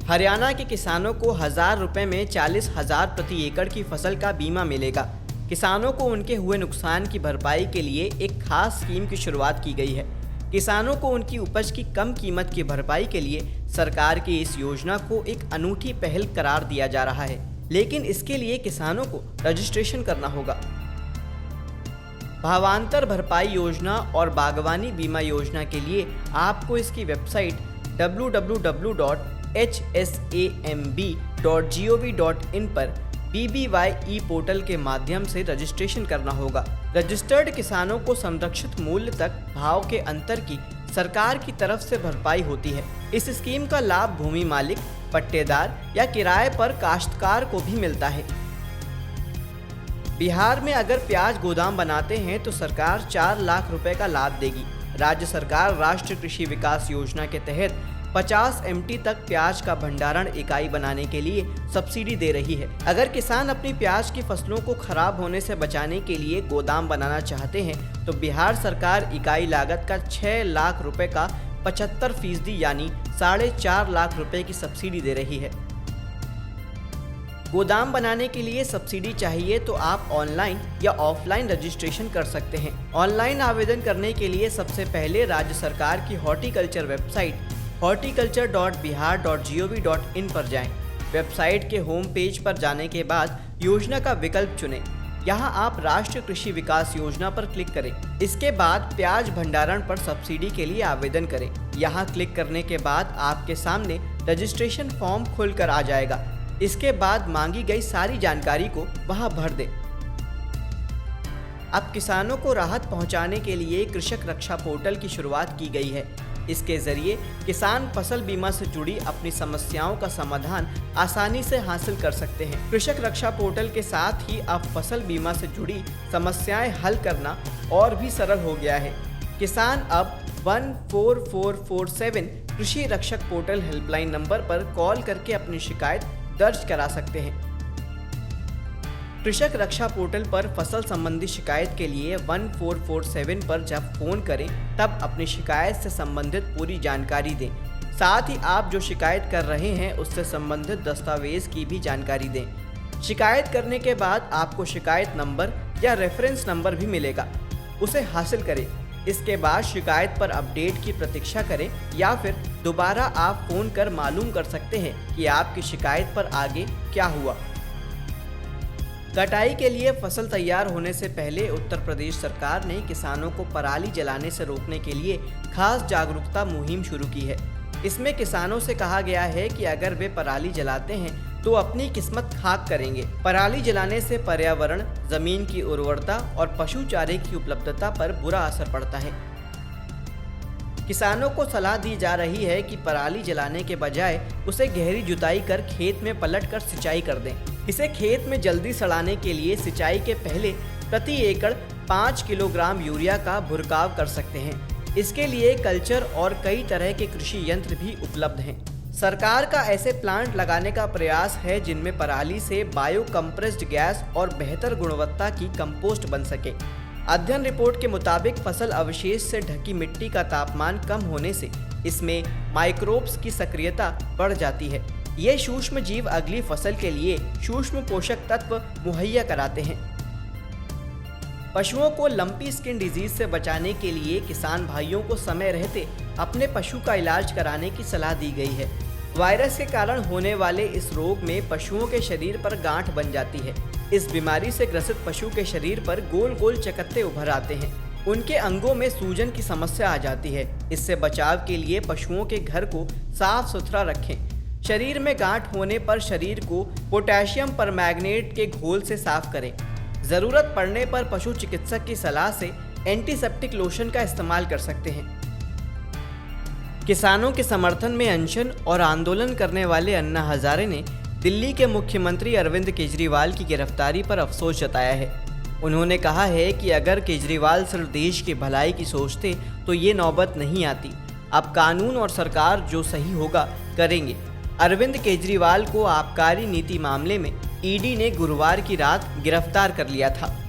हरियाणा के किसानों को 1000 रुपये में 40,000 प्रति एकड़ की फसल का बीमा मिलेगा। किसानों को उनके हुए नुकसान की भरपाई के लिए एक खास स्कीम की शुरुआत की गई है। किसानों को उनकी उपज की कम कीमत की भरपाई के लिए सरकार की इस योजना को एक अनूठी पहल करार दिया जा रहा है, लेकिन इसके लिए किसानों को रजिस्ट्रेशन करना होगा। भावांतर भरपाई योजना और बागवानी बीमा योजना के लिए आपको इसकी वेबसाइट www.hsamb.gov.in पर BBYE पोर्टल के माध्यम से रजिस्ट्रेशन करना होगा। रजिस्टर्ड किसानों को संरक्षित मूल्य तक भाव के अंतर की सरकार की तरफ से भरपाई होती है। इस स्कीम का लाभ भूमि मालिक, पट्टेदार या किराए पर काश्तकार को भी मिलता है। बिहार में अगर प्याज गोदाम बनाते हैं तो सरकार 4 लाख रुपए का लाभ देगी। राज्य सरकार राष्ट्रीय कृषि विकास योजना के तहत 50 MT तक प्याज का भंडारण इकाई बनाने के लिए सब्सिडी दे रही है। अगर किसान अपनी प्याज की फसलों को खराब होने से बचाने के लिए गोदाम बनाना चाहते हैं तो बिहार सरकार इकाई लागत का 6 लाख रुपए का 75% यानी 4.5 लाख रुपए की सब्सिडी दे रही है। गोदाम बनाने के लिए सब्सिडी चाहिए तो आप ऑनलाइन या ऑफलाइन रजिस्ट्रेशन कर सकते हैं। ऑनलाइन आवेदन करने के लिए सबसे पहले राज्य सरकार की हॉर्टिकल्चर वेबसाइट horticulture.bihar.gov.in पर जाएं। वेबसाइट के होम पेज पर जाने के बाद योजना का विकल्प चुनें। यहाँ आप राष्ट्रीय कृषि विकास योजना पर क्लिक करें। इसके बाद प्याज भंडारण पर सब्सिडी के लिए आवेदन करें। यहाँ क्लिक करने के बाद आपके सामने रजिस्ट्रेशन फॉर्म खुलकर आ जाएगा। इसके बाद मांगी गई सारी जानकारी को वहां भर दें। अब किसानों को राहत पहुंचाने के लिए कृषक रक्षा पोर्टल की शुरुआत की गई है। इसके जरिए किसान फसल बीमा से जुड़ी अपनी समस्याओं का समाधान आसानी से हासिल कर सकते हैं। कृषक रक्षा पोर्टल के साथ ही अब फसल बीमा से जुड़ी समस्याएं हल करना और भी सरल हो गया है। किसान अब 14447 कृषि रक्षक पोर्टल हेल्पलाइन नंबर पर कॉल करके अपनी शिकायत दर्ज करा सकते हैं। कृषक रक्षा पोर्टल पर फसल संबंधी शिकायत के लिए 1447 पर जब फोन करें तब अपनी शिकायत से संबंधित पूरी जानकारी दें। साथ ही आप जो शिकायत कर रहे हैं उससे संबंधित दस्तावेज की भी जानकारी दें। शिकायत करने के बाद आपको शिकायत नंबर या रेफरेंस नंबर भी मिलेगा, उसे हासिल करें। इसके बाद शिकायत पर अपडेट की प्रतीक्षा करें या फिर दोबारा आप फोन कर मालूम कर सकते हैं कि आपकी शिकायत पर आगे क्या हुआ। कटाई के लिए फसल तैयार होने से पहले उत्तर प्रदेश सरकार ने किसानों को पराली जलाने से रोकने के लिए खास जागरूकता मुहिम शुरू की है। इसमें किसानों से कहा गया है कि अगर वे पराली जलाते हैं तो अपनी किस्मत खाक करेंगे। पराली जलाने से पर्यावरण, जमीन की उर्वरता और पशु चारे की उपलब्धता पर बुरा असर पड़ता है। किसानों को सलाह दी जा रही है कि पराली जलाने के बजाय उसे गहरी जुताई कर खेत में पलटकर सिंचाई कर दें। इसे खेत में जल्दी सड़ाने के लिए सिंचाई के पहले प्रति एकड़ 5 किलोग्राम यूरिया का भुरकाव कर सकते हैं। इसके लिए कल्चर और कई तरह के कृषि यंत्र भी उपलब्ध हैं। सरकार का ऐसे प्लांट लगाने का प्रयास है जिनमें पराली से बायो कंप्रेस्ड गैस और बेहतर गुणवत्ता की कंपोस्ट बन सके। अध्ययन रिपोर्ट के मुताबिक फसल अवशेष से ढकी मिट्टी का तापमान कम होने से इसमें माइक्रोब्स की सक्रियता बढ़ जाती है। ये सूक्ष्म जीव अगली फसल के लिए सूक्ष्म पोषक तत्व मुहैया कराते हैं। पशुओं को लंपी स्किन डिजीज से बचाने के लिए किसान भाइयों को समय रहते अपने पशु का इलाज कराने की सलाह दी गई है। वायरस के कारण होने वाले इस रोग में पशुओं के शरीर पर गांठ बन जाती है। इस बीमारी से ग्रसित पशु के शरीर पर गोल गोल चकत्ते उभर आते हैं। उनके अंगों में सूजन की समस्या आ जाती है। इससे बचाव के लिए पशुओं के घर को साफ सुथरा रखें। शरीर में गांठ होने पर शरीर को पोटेशियम परमैंगनेट के घोल से साफ करें। जरूरत पड़ने पर पशु चिकित्सक की सलाह से एंटीसेप्टिक लोशन का इस्तेमाल कर सकते हैं। किसानों के समर्थन में अनशन और आंदोलन करने वाले अन्ना हजारे ने दिल्ली के मुख्यमंत्री अरविंद केजरीवाल की गिरफ्तारी पर अफसोस जताया है। उन्होंने कहा है कि अगर केजरीवाल सिर्फ देश की भलाई की सोचते तो ये नौबत नहीं आती। अब कानून और सरकार जो सही होगा करेंगे। अरविंद केजरीवाल को आबकारी नीति मामले में ईडी ने गुरुवार की रात गिरफ्तार कर लिया था।